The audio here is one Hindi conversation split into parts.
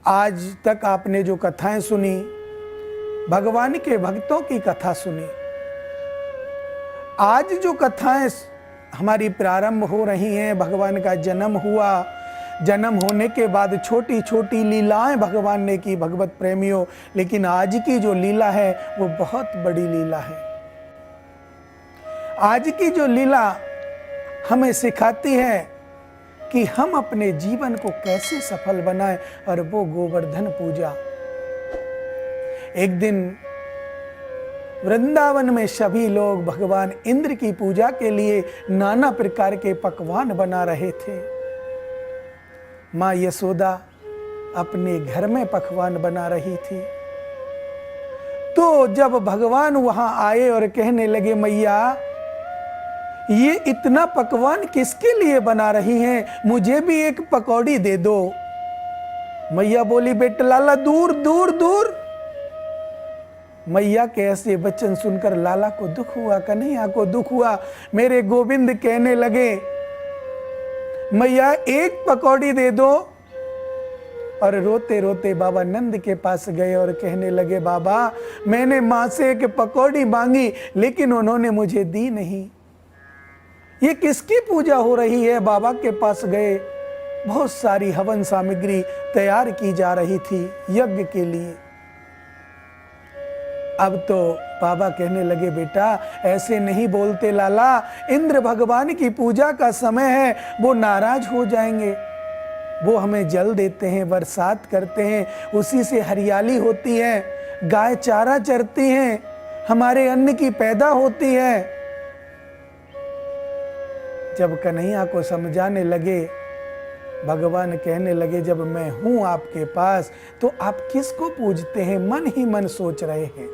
आज तक आपने जो कथाएं सुनी, भगवान के भक्तों की कथा सुनी, आज जो कथाएं हमारी प्रारंभ हो रही हैं, भगवान का जन्म हुआ, जन्म होने के बाद छोटी छोटी लीलाएं भगवान ने की भगवत प्रेमियों, लेकिन आज की जो लीला है वो बहुत बड़ी लीला है। आज की जो लीला हमें सिखाती है कि हम अपने जीवन को कैसे सफल बनाएं, और वो गोवर्धन पूजा। एक दिन वृंदावन में सभी लोग भगवान इंद्र की पूजा के लिए नाना प्रकार के पकवान बना रहे थे। माँ यशोदा अपने घर में पकवान बना रही थी। तो जब भगवान वहां आए और कहने लगे, मैया ये इतना पकवान किसके लिए बना रही हैं, मुझे भी एक पकौड़ी दे दो। मैया बोली, बेटा लाला दूर दूर दूर। मैया के ऐसे वचन सुनकर लाला को दुख हुआ, कन्हैया को दुख हुआ। मेरे गोविंद कहने लगे, मैया एक पकौड़ी दे दो। और रोते रोते बाबा नंद के पास गए और कहने लगे, बाबा मैंने मां से एक पकौड़ी मांगी लेकिन उन्होंने मुझे दी नहीं। ये किसकी पूजा हो रही है? बाबा के पास गए, बहुत सारी हवन सामग्री तैयार की जा रही थी यज्ञ के लिए। अब तो बाबा कहने लगे, बेटा ऐसे नहीं बोलते लाला, इंद्र भगवान की पूजा का समय है, वो नाराज हो जाएंगे। वो हमें जल देते हैं, बरसात करते हैं, उसी से हरियाली होती है, गाय चारा चरती हैं, हमारे अन्न की पैदा होती है। जब कन्हैया को समझाने लगे, भगवान कहने लगे, जब मैं हूं आपके पास तो आप किसको पूजते हैं? मन ही मन सोच रहे हैं।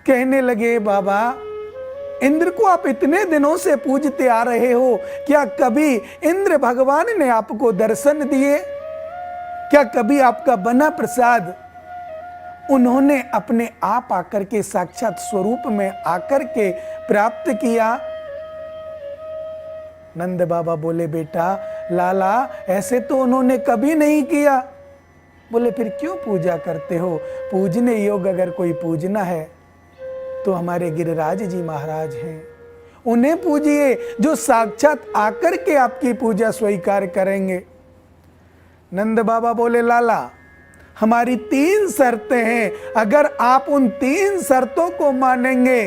कहने लगे, बाबा इंद्र को आप इतने दिनों से पूजते आ रहे हो, क्या कभी इंद्र भगवान ने आपको दर्शन दिए? क्या कभी आपका बना प्रसाद उन्होंने अपने आप आकर के साक्षात स्वरूप में आकर के प्राप्त किया? नंद बाबा बोले, बेटा लाला ऐसे तो उन्होंने कभी नहीं किया। बोले, फिर क्यों पूजा करते हो? पूजने योग्य अगर कोई पूजना है तो हमारे गिरिराज जी महाराज हैं, उन्हें पूजिए जो साक्षात आकर के आपकी पूजा स्वीकार करेंगे। नंद बाबा बोले, लाला हमारी 3 शर्तें हैं, अगर आप उन 3 शर्तों को मानेंगे,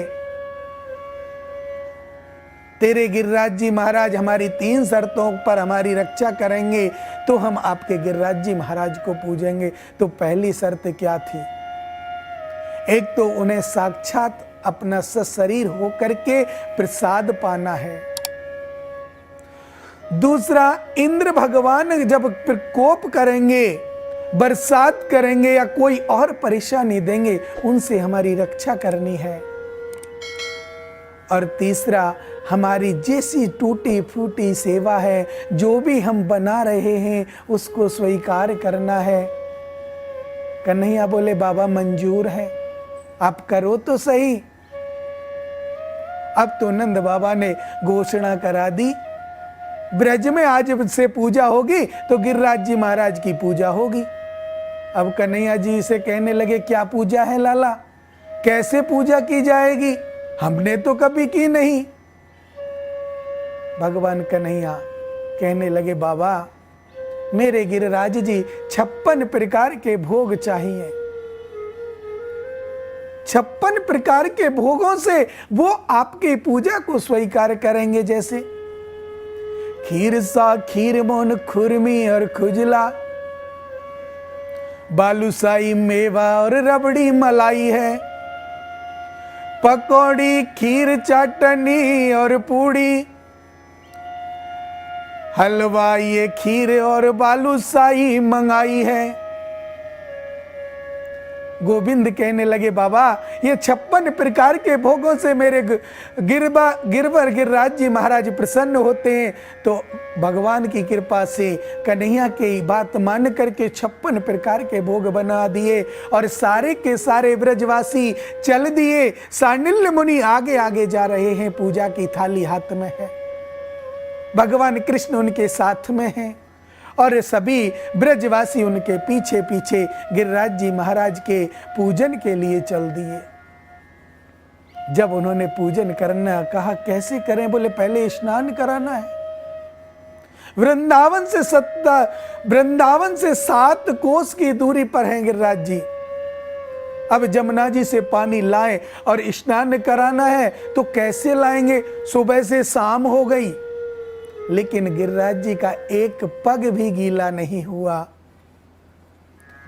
तेरे गिरिराज जी महाराज हमारी 3 शर्तों पर हमारी रक्षा करेंगे तो हम आपके गिरिराज जी महाराज को पूजेंगे। तो पहली शर्त क्या थी? एक तो उन्हें साक्षात अपना सशरीर होकर के प्रसाद पाना है। दूसरा, इंद्र भगवान जब प्रकोप करेंगे, बरसात करेंगे या कोई और परेशानी देंगे, उनसे हमारी रक्षा करनी है। और तीसरा, हमारी जैसी टूटी फूटी सेवा है, जो भी हम बना रहे हैं उसको स्वीकार करना है। कन्हैया बोले, बाबा मंजूर है, आप करो तो सही। अब तो नंद बाबा ने घोषणा करा दी, ब्रज में आज से पूजा होगी तो गिरिराज जी महाराज की पूजा होगी। अब कन्हैया जी से कहने लगे, क्या पूजा है लाला, कैसे पूजा की जाएगी? हमने तो कभी की नहीं। भगवान कन्हैया कहने लगे, बाबा मेरे गिरिराज जी 56 प्रकार के भोग चाहिए। 56 प्रकार के भोगों से वो आपकी पूजा को स्वीकार करेंगे, जैसे खीर सा खीर मोन खुरमी और खुजला, बालूशाही मेवा और रबड़ी मलाई है, पकौड़ी खीर चटनी और पूड़ी, हलवा ये खीर और बालूशाही मंगाई है। गोविंद कहने लगे, बाबा ये 56 प्रकार के भोगों से मेरे गिरवर गिरिराज जी महाराज प्रसन्न होते हैं। तो भगवान की कृपा से कन्हैया की बात मान करके 56 प्रकार के भोग बना दिए और सारे के सारे ब्रजवासी चल दिए। सांडिल्य मुनि आगे आगे जा रहे हैं, पूजा की थाली हाथ में है, भगवान कृष्ण उनके साथ में हैं और सभी ब्रजवासी उनके पीछे पीछे गिरिराज जी महाराज के पूजन के लिए चल दिए। जब उन्होंने पूजन करना कहा, कैसे करें? बोले पहले स्नान कराना है। वृंदावन से 7 कोस की दूरी पर हैं गिरिराज जी। अब जमुना जी से पानी लाएं और स्नान कराना है तो कैसे लाएंगे? सुबह से शाम हो गई, लेकिन गिरिराज जी का एक पग भी गीला नहीं हुआ।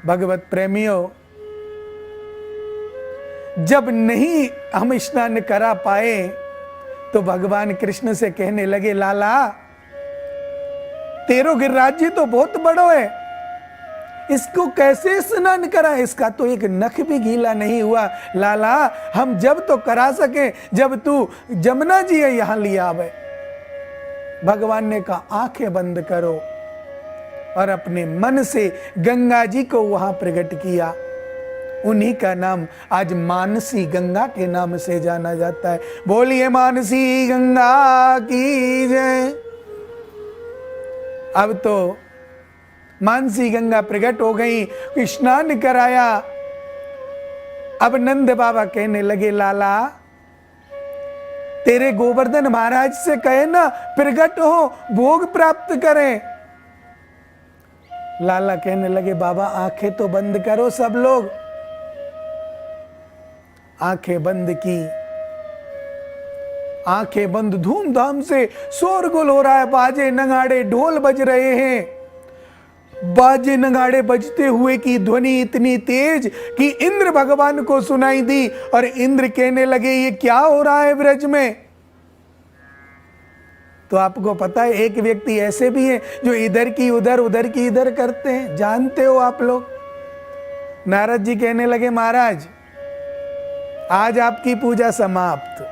भगवत प्रेमियों, जब नहीं हम स्नान करा पाए तो भगवान कृष्ण से कहने लगे, लाला तेरो गिरिराज जी तो बहुत बड़ो है, इसको कैसे स्नान करा? इसका तो एक नख भी गीला नहीं हुआ। लाला हम जब तो करा सके जब तू जमुना जी है यहां लिया आवे। भगवान ने कहा, आंखें बंद करो, और अपने मन से गंगा जी को वहां प्रकट किया। उन्हीं का नाम आज मानसी गंगा के नाम से जाना जाता है। बोलिए मानसी गंगा की जय। अब तो मानसी गंगा प्रकट हो गई, स्नान कराया। अब नंद बाबा कहने लगे, लाला तेरे गोवर्धन महाराज से कहे ना प्रकट हो, भोग प्राप्त करें। लाला कहने लगे, बाबा आंखें तो बंद करो। सब लोग आंखें बंद की। आंखें बंद, धूमधाम से शोरगुल हो रहा है, बाजे नगाड़े ढोल बज रहे हैं। बाजे नगाड़े बजते हुए की ध्वनि इतनी तेज कि इंद्र भगवान को सुनाई दी, और इंद्र कहने लगे, ये क्या हो रहा है ब्रज में? तो आपको पता है एक व्यक्ति ऐसे भी है जो इधर की उधर उधर की इधर करते हैं, जानते हो आप लोग। नारद जी कहने लगे, महाराज आज आपकी पूजा समाप्त,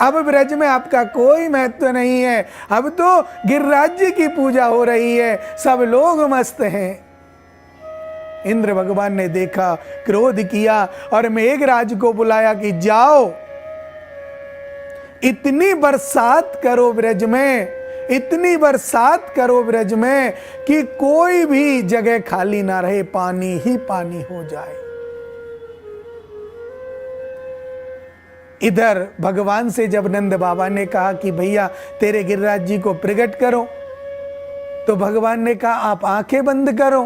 अब ब्रज में आपका कोई महत्व नहीं है, अब तो गिरिराज जी की पूजा हो रही है, सब लोग मस्त हैं। इंद्र भगवान ने देखा, क्रोध किया और मेघराज को बुलाया कि जाओ इतनी बरसात करो ब्रज में, इतनी बरसात करो ब्रज में कि कोई भी जगह खाली ना रहे, पानी ही पानी हो जाए। इधर भगवान से जब नंद बाबा ने कहा कि भैया तेरे गिरिराज जी को प्रकट करो, तो भगवान ने कहा आप आंखें बंद करो।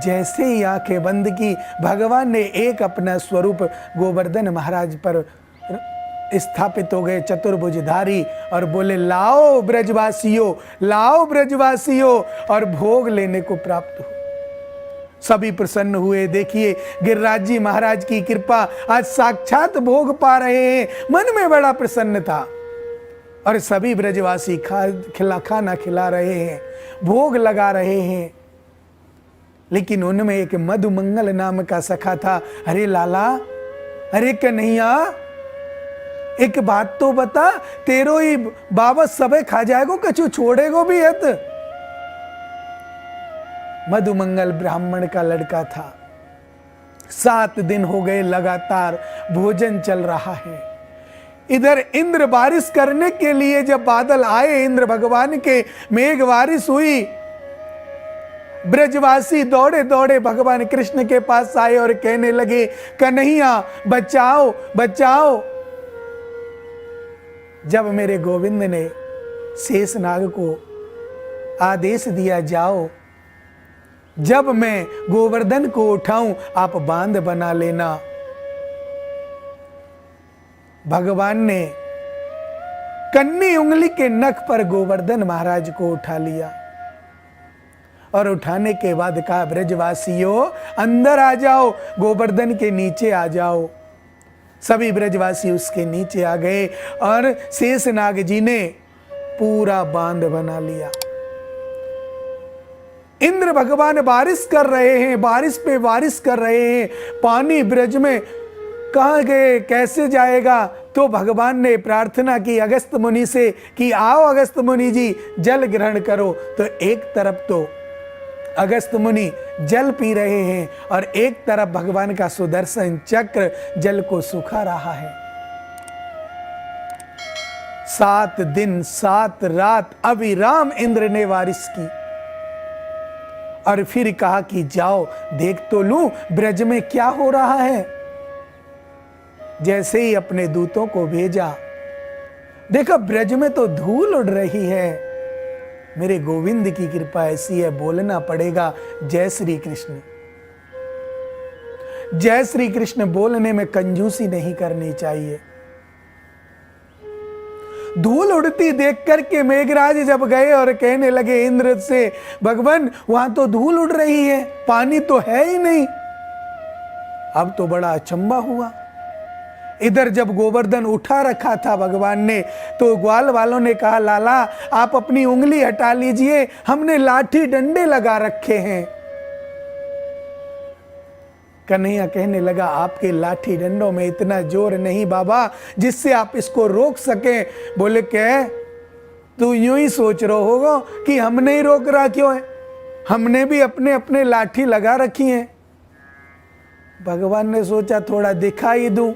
जैसे ही आंखें बंद की, भगवान ने एक अपना स्वरूप गोवर्धन महाराज पर स्थापित हो गए, चतुर्भुजधारी, और बोले, लाओ ब्रजवासियों, लाओ ब्रजवासियों, और भोग लेने को प्राप्त हो। सभी प्रसन्न हुए। देखिए गिरिराज जी महाराज की कृपा, आज साक्षात भोग पा रहे हैं। मन में बड़ा प्रसन्न था, और सभी ब्रजवासी खाना खिला रहे हैं, भोग लगा रहे हैं। लेकिन उनमें एक मधुमंगल नाम का सखा था। अरे लाला, अरे कन्हैया, एक बात तो बता, तेरो ही बाबा सबे खा जाएगो, कछु छोड़ेगो भी है तो? मधुमंगल ब्राह्मण का लड़का था। 7 दिन हो गए लगातार भोजन चल रहा है। इधर इंद्र बारिश करने के लिए जब बादल आए, इंद्र भगवान के मेघ बारिश हुई, ब्रजवासी दौड़े दौड़े भगवान कृष्ण के पास आए और कहने लगे, कन्हैया बचाओ बचाओ। जब मेरे गोविंद ने शेषनाग को आदेश दिया, जाओ, जब मैं गोवर्धन को उठाऊं आप बांध बना लेना। भगवान ने कन्नी उंगली के नख पर गोवर्धन महाराज को उठा लिया, और उठाने के बाद कहा, ब्रजवासियों अंदर आ जाओ, गोवर्धन के नीचे आ जाओ। सभी ब्रजवासी उसके नीचे आ गए, और शेषनाग जी ने पूरा बांध बना लिया। इंद्र भगवान बारिश कर रहे हैं, बारिश पे बारिश कर रहे हैं। पानी ब्रज में कहाँ गए, कैसे जाएगा? तो भगवान ने प्रार्थना की अगस्त मुनि से कि आओ अगस्त मुनि जी जल ग्रहण करो। तो एक तरफ तो अगस्त मुनि जल पी रहे हैं, और एक तरफ भगवान का सुदर्शन चक्र जल को सुखा रहा है। 7 दिन 7 रात अविराम इंद्र ने बारिश की। और फिर कहा कि जाओ देख तो लूं ब्रज में क्या हो रहा है। जैसे ही अपने दूतों को भेजा, देखा ब्रज में तो धूल उड़ रही है। मेरे गोविंद की कृपा ऐसी है, बोलना पड़ेगा जय श्री कृष्ण। जय श्री कृष्ण बोलने में कंजूसी नहीं करनी चाहिए। धूल उड़ती देख करके मेघराज जब गए और कहने लगे इंद्र से, भगवान वहां तो धूल उड़ रही है, पानी तो है ही नहीं। अब तो बड़ा अचंबा हुआ। इधर जब गोवर्धन उठा रखा था भगवान ने, तो ग्वाल वालों ने कहा लाला आप अपनी उंगली हटा लीजिए, हमने लाठी डंडे लगा रखे हैं। कन्हैया कहने लगा आपके लाठी डंडों में इतना जोर नहीं बाबा जिससे आप इसको रोक सके। बोले क्या तू यूं ही सोच रहा होगा कि हमने ही रोक रहा क्यों है, हमने भी अपने अपने लाठी लगा रखी है। भगवान ने सोचा थोड़ा दिखाई दूं,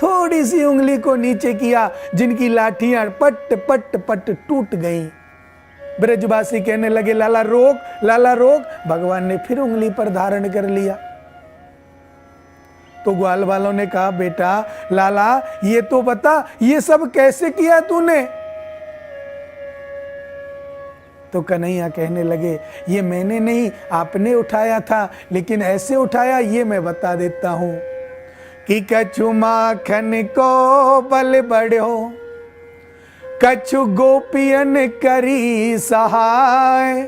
थोड़ी सी उंगली को नीचे किया, जिनकी लाठियां पट पट पट टूट गईं। ब्रजवासी कहने लगे लाला रोक, लाला रोक। भगवान ने फिर उंगली पर धारण कर लिया। तो ग्वाल वालों ने कहा बेटा लाला ये तो बता ये सब कैसे किया तूने। तो कन्हैया कहने लगे ये मैंने नहीं आपने उठाया था, लेकिन ऐसे उठाया ये मैं बता देता हूं कि कछु माखन को बल बढ़ो, कछु गोपियन करी सहाय,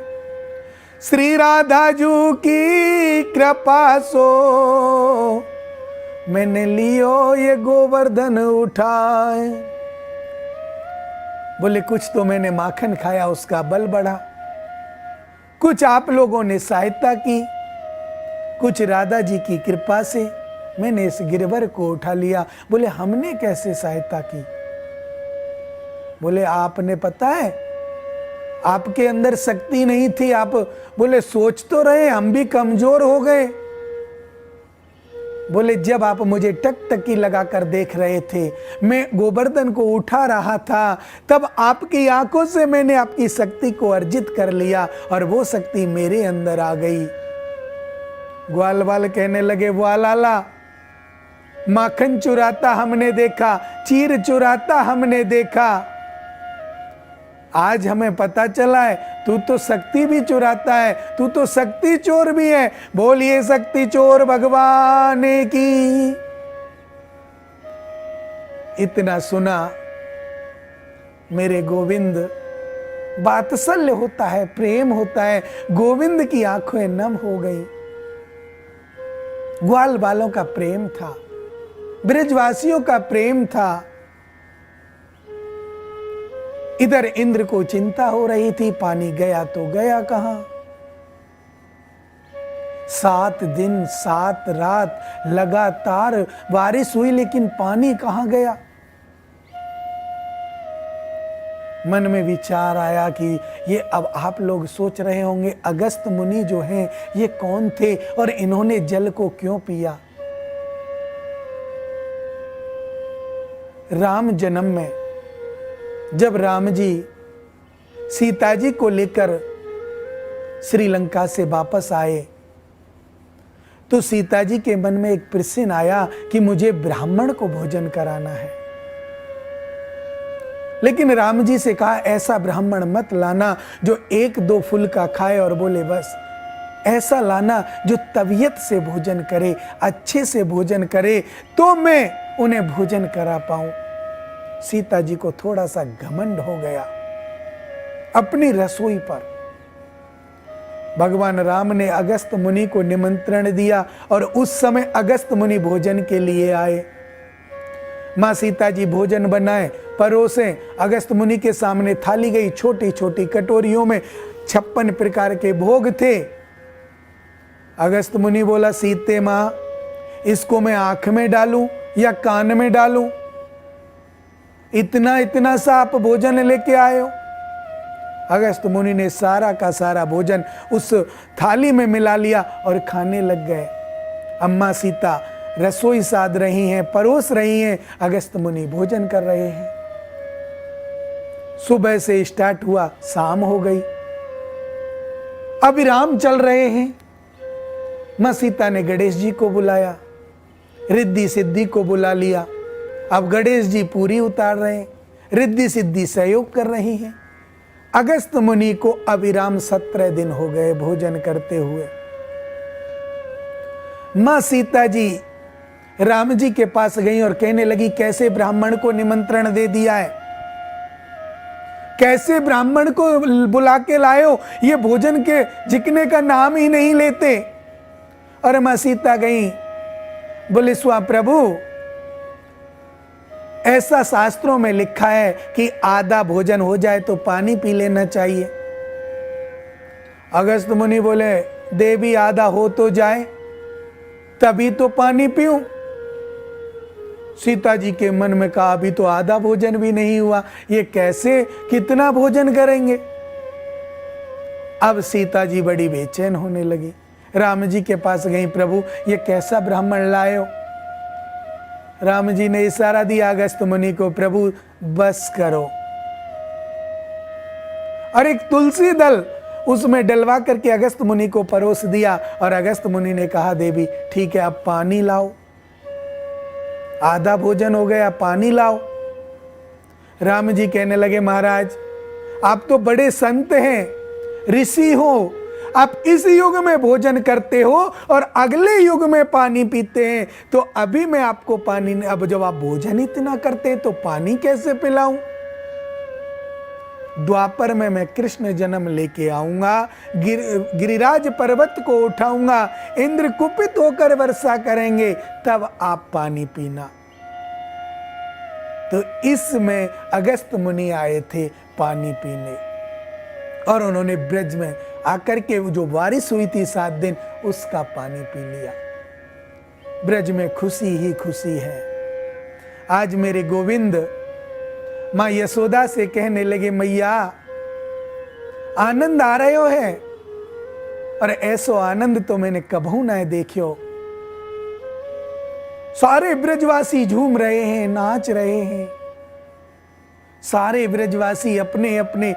श्री राधा जू की कृपा सो मैंने लियो ये गोवर्धन उठाए। बोले कुछ तो मैंने माखन खाया उसका बल बढ़ा, कुछ आप लोगों ने सहायता की, कुछ राधा जी की कृपा से मैंने इस गिरवर को उठा लिया। बोले हमने कैसे सहायता की। बोले आपने पता है आपके अंदर शक्ति नहीं थी, आप बोले सोच तो रहे हम भी कमजोर हो गए। बोले जब आप मुझे टकटकी लगाकर देख रहे थे, मैं गोवर्धन को उठा रहा था, तब आपकी आंखों से मैंने आपकी शक्ति को अर्जित कर लिया और वो शक्ति मेरे अंदर आ गई। ग्वाल वाल कहने लगे वाह लाला माखन चुराता हमने देखा, चीर चुराता हमने देखा, आज हमें पता चला है तू तो शक्ति भी चुराता है, तू तो शक्ति चोर भी है। बोलिए शक्ति चोर भगवान की। इतना सुना मेरे गोविंद, वात्सल्य होता है, प्रेम होता है। गोविंद की आंखें नम हो गई। ग्वाल वालों का प्रेम था, ब्रजवासियों का प्रेम था। इधर इंद्र को चिंता हो रही थी, पानी गया तो गया कहां। 7 दिन 7 रात लगातार बारिश हुई, लेकिन पानी कहां गया। मन में विचार आया कि ये अब आप लोग सोच रहे होंगे अगस्त मुनि जो हैं ये कौन थे और इन्होंने जल को क्यों पिया। राम जन्म में जब राम जी सीता जी को लेकर श्रीलंका से वापस आए, तो सीता जी के मन में एक प्रश्न आया कि मुझे ब्राह्मण को भोजन कराना है। लेकिन राम जी से कहा ऐसा ब्राह्मण मत लाना जो 1-2 फुल्का खाए और बोले बस, ऐसा लाना जो तबीयत से भोजन करे, अच्छे से भोजन करे, तो मैं उन्हें भोजन करा पाऊं। सीता जी को थोड़ा सा घमंड हो गया अपनी रसोई पर। भगवान राम ने अगस्त मुनि को निमंत्रण दिया और उस समय अगस्त मुनि भोजन के लिए आए। मां सीता जी भोजन बनाए, परोसे, अगस्त मुनि के सामने थाली गई, छोटी छोटी कटोरियों में 56 प्रकार के भोग थे। अगस्त मुनि बोला सीते मां इसको मैं आंख में डालूं या कान में डालूं, इतना इतना सा आप भोजन लेके आए हो। अगस्त मुनि ने सारा का सारा भोजन उस थाली में मिला लिया और खाने लग गए। अम्मा सीता रसोई साध रही हैं, परोस रही हैं, अगस्त मुनि भोजन कर रहे हैं। सुबह से स्टार्ट हुआ, शाम हो गई। अविराम चल रहे हैं। मां सीता ने गणेश जी को बुलाया, रिद्धि सिद्धि को बुला लिया। अब गणेश जी पूरी उतार रहे हैं, रिद्धि सिद्धि सहयोग कर रही हैं। अगस्त मुनि को अविराम 17 दिन हो गए भोजन करते हुए। मां सीता जी राम जी के पास गई और कहने लगी, कैसे ब्राह्मण को निमंत्रण दे दिया है, कैसे ब्राह्मण को बुला के लाए हो, ये भोजन के झिकने का नाम ही नहीं लेते। और मां सीता गई, बोले स्वा प्रभु, ऐसा शास्त्रों में लिखा है कि आधा भोजन हो जाए तो पानी पी लेना चाहिए। अगस्त मुनि बोले, देवी आधा हो तो जाए तभी तो पानी पीऊं। सीता जी के मन में कहा, अभी तो आधा भोजन भी नहीं हुआ, ये कैसे कितना भोजन करेंगे। अब सीता जी बड़ी बेचैन होने लगी, राम जी के पास गई, प्रभु ये कैसा ब्राह्मण लाए हो। राम जी ने इशारा दिया अगस्त मुनि को, प्रभु बस करो। और एक तुलसी दल उसमें डलवा करके अगस्त मुनि को परोस दिया। और अगस्त मुनि ने कहा, देवी ठीक है, अब पानी लाओ, आधा भोजन हो गया, पानी लाओ। राम जी कहने लगे, महाराज आप तो बड़े संत हैं, ऋषि हो, आप इस युग में भोजन करते हो और अगले युग में पानी पीते हैं, तो अभी मैं आपको पानी, अब जब आप भोजन इतना करते हैं तो पानी कैसे पिलाऊं। द्वापर में मैं कृष्ण जन्म लेके आऊंगा, गिरिराज पर्वत को उठाऊंगा, इंद्र कुपित होकर वर्षा करेंगे, तब आप पानी पीना। तो इसमें अगस्त मुनि आए थे पानी पीने, और उन्होंने ब्रज में आकर के जो बारिश हुई थी 7 दिन, उसका पानी पी लिया। ब्रज में खुशी ही खुशी है। आज मेरे गोविंद मां यशोदा से कहने लगे, मैया आनंद आ रहे हो है, और ऐसो आनंद तो मैंने कभू ना देखियो। सारे ब्रजवासी झूम रहे हैं, नाच रहे हैं, सारे ब्रजवासी अपने अपने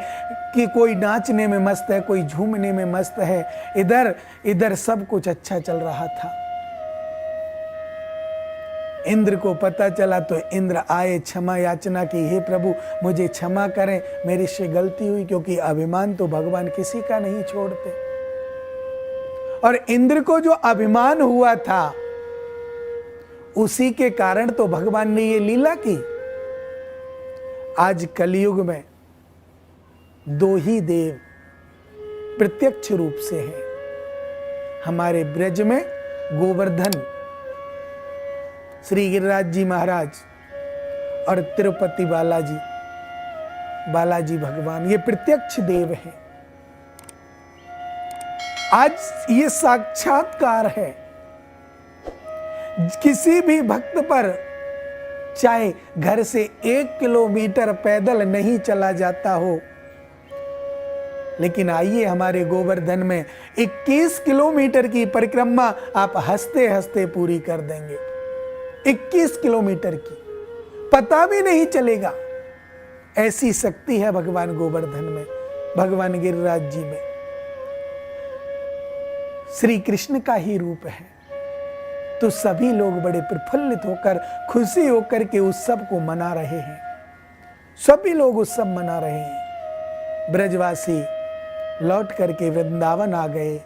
कि कोई नाचने में मस्त है, कोई झूमने में मस्त है। इधर इधर सब कुछ अच्छा चल रहा था। इंद्र को पता चला तो इंद्र आए, क्षमा याचना की, हे प्रभु मुझे क्षमा करें, मेरी से गलती हुई, क्योंकि अभिमान तो भगवान किसी का नहीं छोड़ते। और इंद्र को जो अभिमान हुआ था, उसी के कारण तो भगवान ने ये लीला की। आज कलयुग में 2 ही देव प्रत्यक्ष रूप से हैं हमारे ब्रज में, गोवर्धन श्री गिरिराज जी महाराज और तिरुपति बालाजी भगवान, ये प्रत्यक्ष देव हैं। आज ये साक्षात्कार है। किसी भी भक्त पर चाहे घर से 1 किलोमीटर पैदल नहीं चला जाता हो, लेकिन आइए हमारे गोवर्धन में 21 किलोमीटर की परिक्रमा आप हंसते हंसते पूरी कर देंगे। 21 किलोमीटर की, पता भी नहीं चलेगा। ऐसी शक्ति है भगवान गोवर्धन में, भगवान गिरिराज जी में। श्री कृष्ण का ही रूप है। तो सभी लोग बड़े प्रफुल्लित होकर, खुशी होकर के उत्सव को मना रहे हैं। सभी लोग उत्सव मना रहे हैं। ब्रजवासी लौट करके वृंदावन आ गए,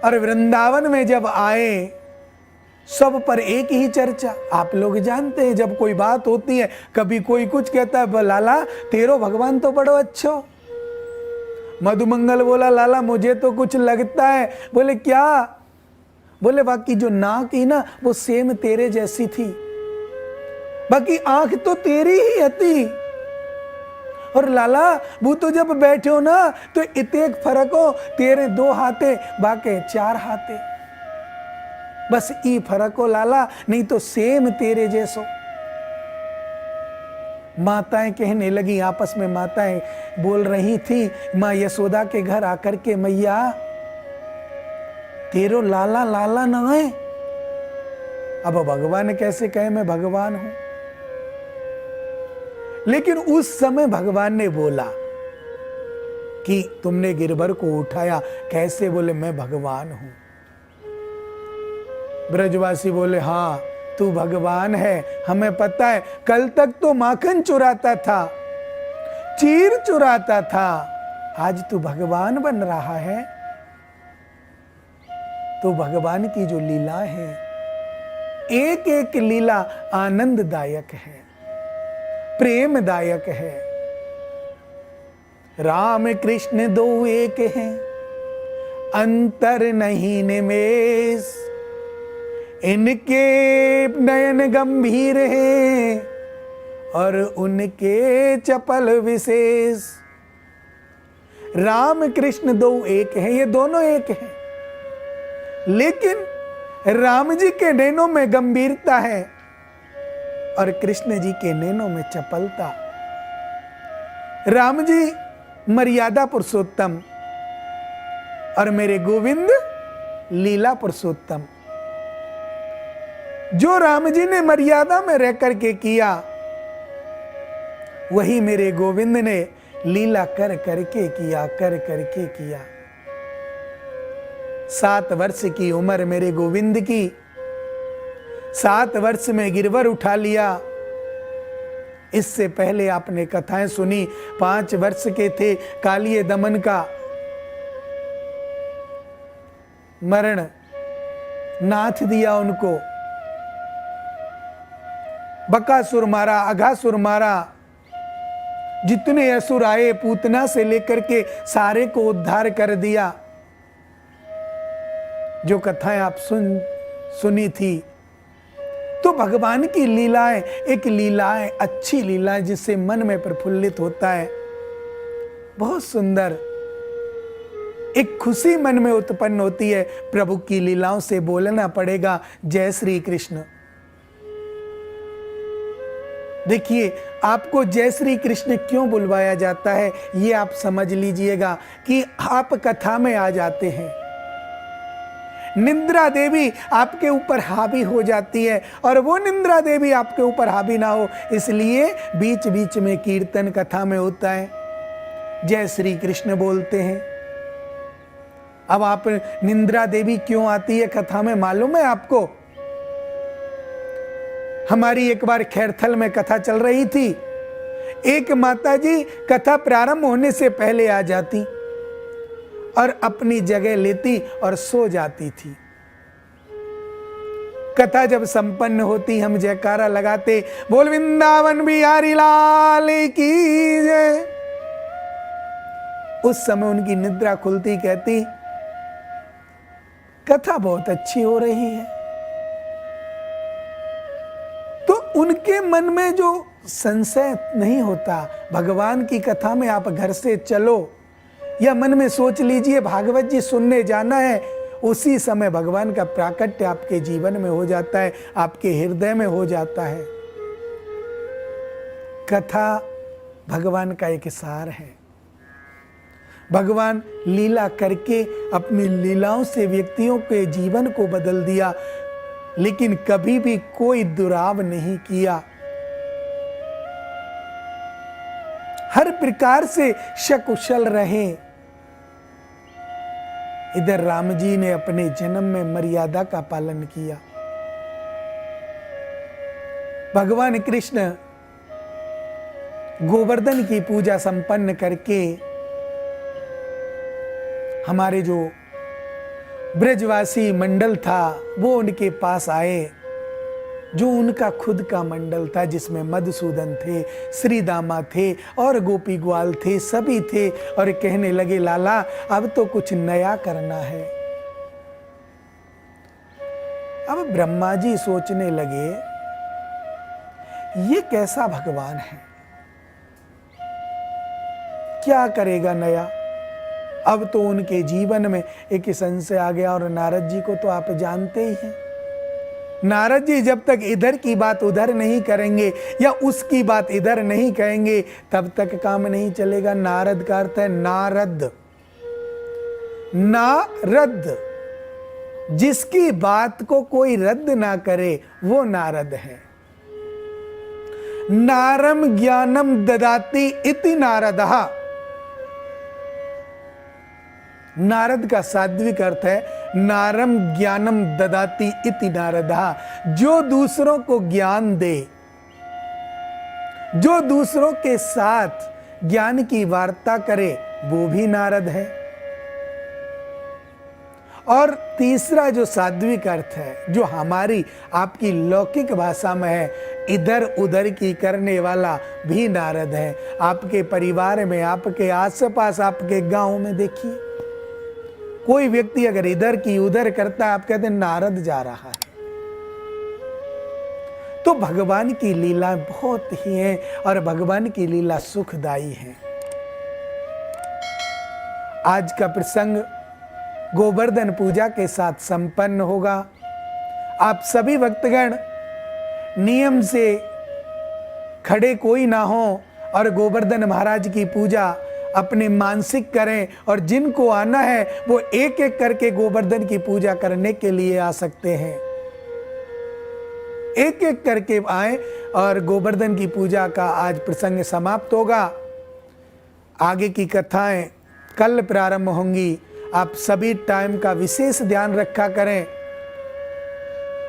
और वृंदावन में जब आए, सब पर एक ही चर्चा। आप लोग जानते हैं, जब कोई बात होती है, कभी कोई कुछ कहता है, लाला तेरो भगवान तो बड़ो अच्छो। मधुमंगल बोला, लाला मुझे तो कुछ लगता है। बोले क्या? बोले बाकी जो नाक ही ना, वो सेम तेरे जैसी थी, बाकी आंख तो तेरी ही थी। और लाला वो तो जब बैठे हो ना, तो इतने फर्क हो, तेरे 2 हाथे बाकी 4 हाथे, बस ई फर्क हो लाला, नहीं तो सेम तेरे जैसो। माताएं कहने लगी, आपस में माताएं बोल रही थी मां यशोदा के घर आकर के, मैया तेरो लाला लाला न है। अब भगवान कैसे कहे मैं भगवान हूं। लेकिन उस समय भगवान ने बोला, कि तुमने गिरवर को उठाया। कैसे? बोले मैं भगवान हूं। ब्रजवासी बोले हाँ तू भगवान है, हमें पता है। कल तक तो माखन चुराता था, चीर चुराता था, आज तू भगवान बन रहा है। तो भगवान की जो लीला है, एक एक लीला आनंददायक है, प्रेमदायक है। राम कृष्ण दो एक हैं, अंतर नहीं निमेष, इनके नयन गंभीर हैं और उनके चपल विशेष। राम कृष्ण दो एक हैं, ये दोनों एक हैं, लेकिन राम जी के नैनों में गंभीरता है और कृष्ण जी के नैनों में चपलता। राम जी मर्यादा पुरुषोत्तम और मेरे गोविंद लीला पुरुषोत्तम। जो राम जी ने मर्यादा में रह करके किया, वही मेरे गोविंद ने लीला कर करके किया, कर करके किया। 7 वर्ष की उम्र मेरे गोविंद की, 7 वर्ष में गिरवर उठा लिया। इससे पहले आपने कथाएं सुनी, 5 वर्ष के थे, कालिए दमन का मरण नाथ दिया उनको, बकासुर मारा, अघासुर मारा, जितने असुर आए पूतना से लेकर के सारे को उद्धार कर दिया। जो कथाएं आप सुनी थी, तो भगवान की लीलाएं एक लीलाएं, अच्छी लीलाएं जिससे मन में प्रफुल्लित होता है। बहुत सुंदर एक खुशी मन में उत्पन्न होती है। प्रभु की लीलाओं से बोलना पड़ेगा जय श्री कृष्ण। देखिए, आपको जय श्री कृष्ण क्यों बुलवाया जाता है, ये आप समझ लीजिएगा कि आप कथा में आ जाते हैं। निंद्रा देवी आपके ऊपर हावी हो जाती है और वो निंद्रा देवी आपके ऊपर हावी ना हो, इसलिए बीच बीच में कीर्तन कथा में होता है, जय श्री कृष्ण बोलते हैं। अब आप निंद्रा देवी क्यों आती है कथा में, मालूम है आपको? हमारी एक बार खैरथल में कथा चल रही थी, एक माताजी कथा प्रारंभ होने से पहले आ जाती और अपनी जगह लेती और सो जाती थी। कथा जब संपन्न होती, हम जयकारा लगाते, बोल वृंदावन बिहारी लाल की जय। उस समय उनकी निद्रा खुलती, कहती कथा बहुत अच्छी हो रही है। तो उनके मन में जो संशय नहीं होता, भगवान की कथा में आप घर से चलो या मन में सोच लीजिए भागवत जी सुनने जाना है, उसी समय भगवान का प्राकट्य आपके जीवन में हो जाता है, आपके हृदय में हो जाता है। कथा भगवान का एक सार है। भगवान लीला करके अपनी लीलाओं से व्यक्तियों के जीवन को बदल दिया, लेकिन कभी भी कोई दुराव नहीं किया। हर प्रकार से सकुशल रहे। इधर राम जी ने अपने जन्म में मर्यादा का पालन किया। भगवान कृष्ण गोवर्धन की पूजा संपन्न करके हमारे जो ब्रजवासी मंडल था वो उनके पास आए, जो उनका खुद का मंडल था, जिसमें मधुसूदन थे, श्री दामा थे और गोपी ग्वाल थे, सभी थे। और कहने लगे लाला अब तो कुछ नया करना है। अब ब्रह्मा जी सोचने लगे ये कैसा भगवान है, क्या करेगा नया। अब तो उनके जीवन में एक संशय आ गया, और नारद जी को तो आप जानते ही हैं। नारद जी जब तक इधर की बात उधर नहीं करेंगे या उसकी बात इधर नहीं कहेंगे, तब तक काम नहीं चलेगा। नारद का अर्थ है नारद, नारद, जिसकी बात को कोई रद्द ना करे वो नारद है। नारम ज्ञानम ददाति इति नारदः। नारद का सात्विक अर्थ है नारम ज्ञानम ददाति इति नारदा, जो दूसरों को ज्ञान दे, जो दूसरों के साथ ज्ञान की वार्ता करे, वो भी नारद है। और तीसरा जो सात्विक अर्थ है, जो हमारी आपकी लौकिक भाषा में है, इधर उधर की करने वाला भी नारद है। आपके परिवार में, आपके आसपास, आपके गांव में देखिए, कोई व्यक्ति अगर इधर की उधर करता है, आप कहते हैं नारद जा रहा है। तो भगवान की लीला बहुत ही है और भगवान की लीला सुखदाई है। आज का प्रसंग गोवर्धन पूजा के साथ संपन्न होगा। आप सभी भक्तगण नियम से खड़े कोई ना हो और गोवर्धन महाराज की पूजा अपने मानसिक करें, और जिनको आना है वो एक एक करके गोवर्धन की पूजा करने के लिए आ सकते हैं। एक एक करके आए और गोवर्धन की पूजा का आज प्रसंग समाप्त होगा। आगे की कथाएं कल प्रारंभ होंगी। आप सभी टाइम का विशेष ध्यान रखा करें।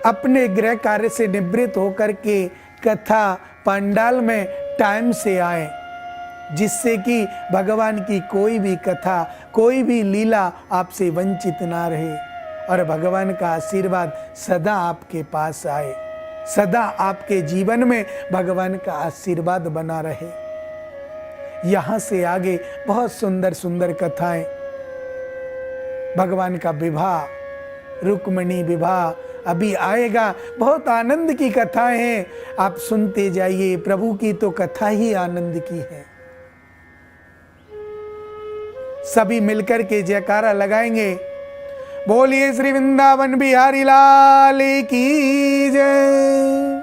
अपने गृह कार्य से निवृत्त होकर के कथा पंडाल में टाइम से आए, जिससे कि भगवान की कोई भी कथा, कोई भी लीला आपसे वंचित ना रहे और भगवान का आशीर्वाद सदा आपके पास आए, सदा आपके जीवन में भगवान का आशीर्वाद बना रहे। यहाँ से आगे बहुत सुंदर सुंदर कथाएं, भगवान का विवाह, रुक्मिणी विवाह अभी आएगा। बहुत आनंद की कथाएं हैं, आप सुनते जाइए। प्रभु की तो कथा ही आनंद की है। सभी मिलकर के जयकारा लगाएंगे, बोलिए श्री वृंदावन बिहारी लाल की जय।